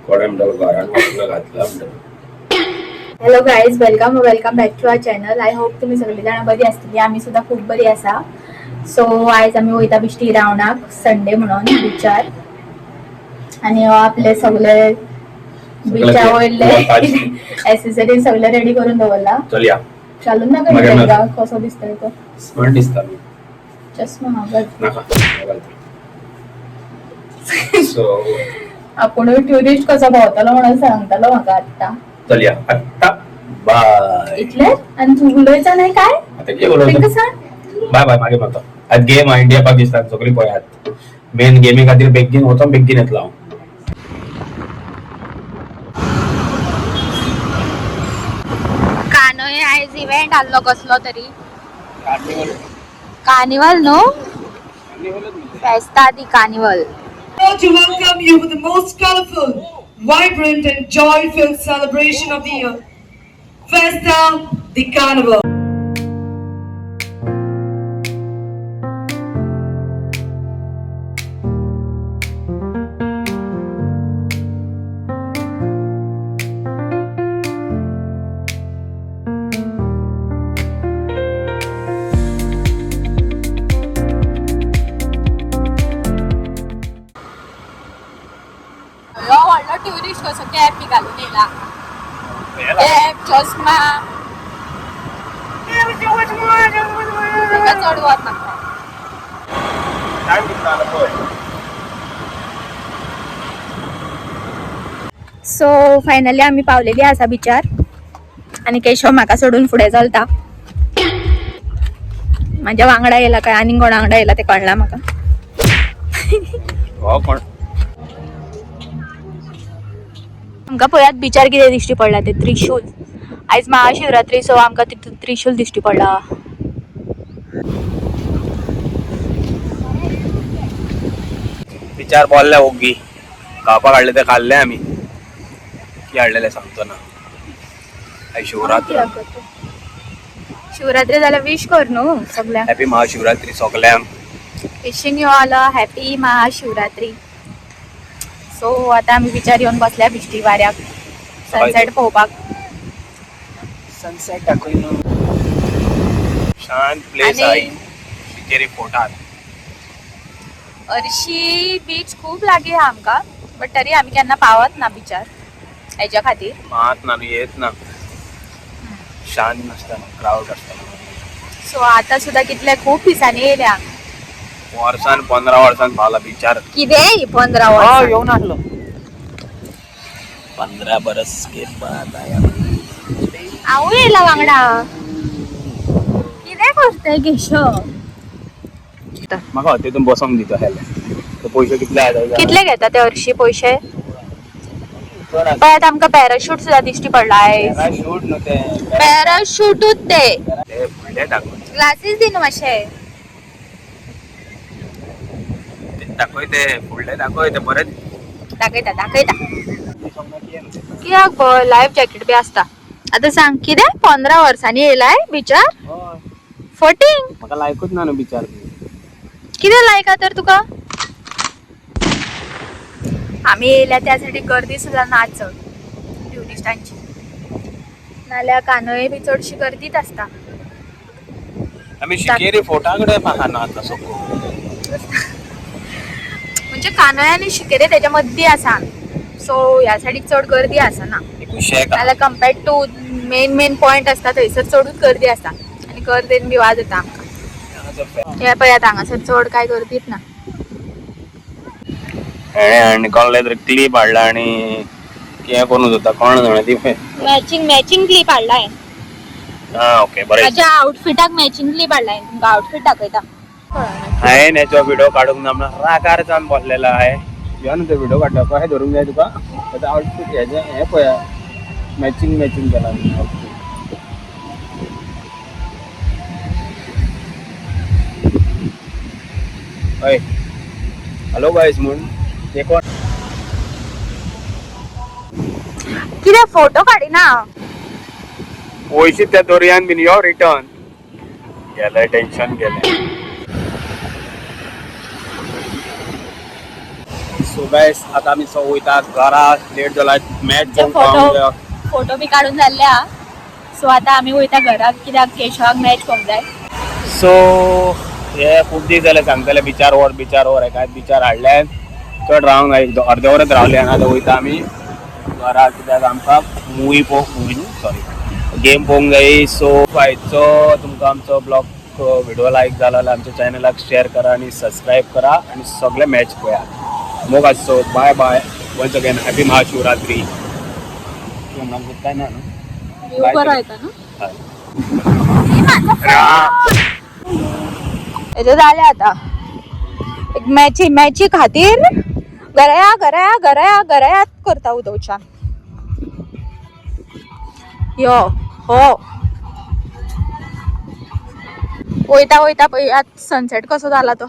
Hello guys, welcome back to our channel. I hope तुम्ही सगळी जाण बरी असतील. आम्ही सुद्धा खूप बरी असा. सो आयज आम्ही वयता बिश्टी रावणाक संडे म्हणून बिचार, आणि आपले सगळे बिचा वयले एसेसरीज सगळे रेडी करून दवरला. चालून ना कसो दिसतोय तो स्मार्ट दिसता. चष्मा आपण टुरिस्ट कसो भोंवतलो म्हणून सांगतलो म्हाका आत्ता. चलया आत्ता बाय इतले. आणि तू उलयचा नाही काय आता कितें उलयता सांग. बाय बाय मागे मारता. आज गेम इंडिया पाकिस्तान सगळी पळयात. मेन गेमी खातीर बेगीन वचोन बेगीन येतलो हांव. कानोय आयज इव्हेंट आल्लो कसलो तरी कार्निवल नो फेस्ता दी carnival. To welcome you with the most colorful, vibrant and joy-filled celebration of the year, Festa di Carnival. Tourist कसो कॅप घालून येला. कॅप चष्मा चढ वच सो फायनली आम्ही पावलेली आसा बिचार, आणि केशव म्हाका सोडून फुडें चलता. माझ्या वांगडा येला काय आनी कोणा वांगडा येला ते कळना म्हाका. आमकां पळयात बिचार कितें दिश्टी पडला ते त्रिशूल. आयज महाशिवरात्री, सो आमकां तितून त्रिशूल दिश्टी पडला. बिचार बोल्ले ओगी खावपाक हाडले ते खाल्ले आमी. की हाडलेले सांगतो ना. आयज शिवरात्र. शिवरात्री जाल्यार विश कर न्हू सगळ्यांक. हॅपी महाशिवरात्री सगळ्यांक. Wishing you all a happy Mahashivratri. So आता आम्ही बिचार येवन बसल्या बिश्टी वाऱ्याक सनसेट पळोवपाक. सनसेट दाखयलो. शांत प्लेस आहे. शिकेरी फोर्टात. अर्शी बीच खूप लागी हा आमकां, बट तरी आमी केन्ना पावत ना बिचार हेच्या खातीर. मात ना येत ना. शांत नासता, क्राउड आसता. सो आता सुद्धा कितले खूप दिसांनी येयल्या. वर्सान 15 वर्सान पावला बिचार. कितें 15 वर्स येऊन आसलो. 15 बरस के बाद आया. हांवूय येयला वांगडा. कितें करताय केशव? म्हाका हॉटेलांत बसोंक दिता हेले. तो पयशे कितले आयले? कितले घेता ते अर्शी पयशे? पळयात आमकां पॅराशूट सुद्धा दिश्टी पडला आयज. पॅराशूट न्हू ते. पॅराशूटूच ते. ते फुडले दाखय. ग्लासीस दी न्हू मातशे. दाखय ते फुडले दाखय ते बरें. दाखयता कित्याक लायफ जॅकेट बी आसता. आता सांग कितें 15 वर्सांनी येयलाय बिचार? फटींग. म्हाका लायकूच ना न्हू बिचार. कितें लायक तर तुका? आम्ही येयल्या त्यासाठी गर्दी सुद्धा ना चड ट्युरिस्टांची. नाल्यार कानोय बी चडशी गर्दीच आसता. आमी शिकेरी फोर्टा कडेन पाहाना आता सगळो. म्हणजे कानोय आनी शिकेरी त्याच्या मद्दी आसा. सो ह्या सायडीक चड गर्दी आसना. नाल्यार कम्पेर्ड टू मेन पॉइंट आसता थंयसर चडूच गर्दी आसा, आनी गर्देन बी वाज येता आमकां. हे पळयात हांगासर चड काय गर्दीच ना. आणि कोणले तरी क्लिप हाडला आणि कितें करून होता कोण जाणा ती. Matching clip हाडलाय. ओके बरें. माझ्या आउटफिटाक मॅचिंग क्लिप हाडलाय. तुमकां आउटफिट दाखयता. हांवें हेचो व्हिडिओ काडूंक ना म्हणून राकार जावन बसलेलो आहे. ह्यो न्हू तो व्हिडिओ काडटा कशें धरूंक जाय तुका. आतां आउटफिट हें पळया मॅचिंग केला आउटफिट. हय हॅलो गायज म्हूण ते कोण कितें फोटो काडिना. पयशे त्या दर्यान बीन यो रिटर्न गेले. टेन्शन गेले. सो गाइस आता आम्ही सो वयता घरा लेट जाला मॅच जे फोटो बी काढून जाल्ले हा सो आता आम्ही वयता घराक कित्याक केशवाक मॅच पळोवंक जाय सो हे खूप दीस जाले सांगतले बिचार वर काय बिचार हाडले चड रावंक एक अर्दे वरच रावले आनी आतां वयता आमी घरा कित्याक आमकां मुवी सॉरी गेम पळोवंक जाय सो आयचो तुमकां आमचो ब्लॉग व्हिडिओ लायक जाला जाल्यार आमच्या चॅनलाक शेअर करा आणि सबस्क्राईब करा आणि सगळे मॅच पळया मोग आसो bye bye once again happy Mahashivratri काय ना हेजे जाले आता एक मॅची खातीर गराया करता उदोवच्यान यो हो वयता पळयात सनसेट कसो जाला तो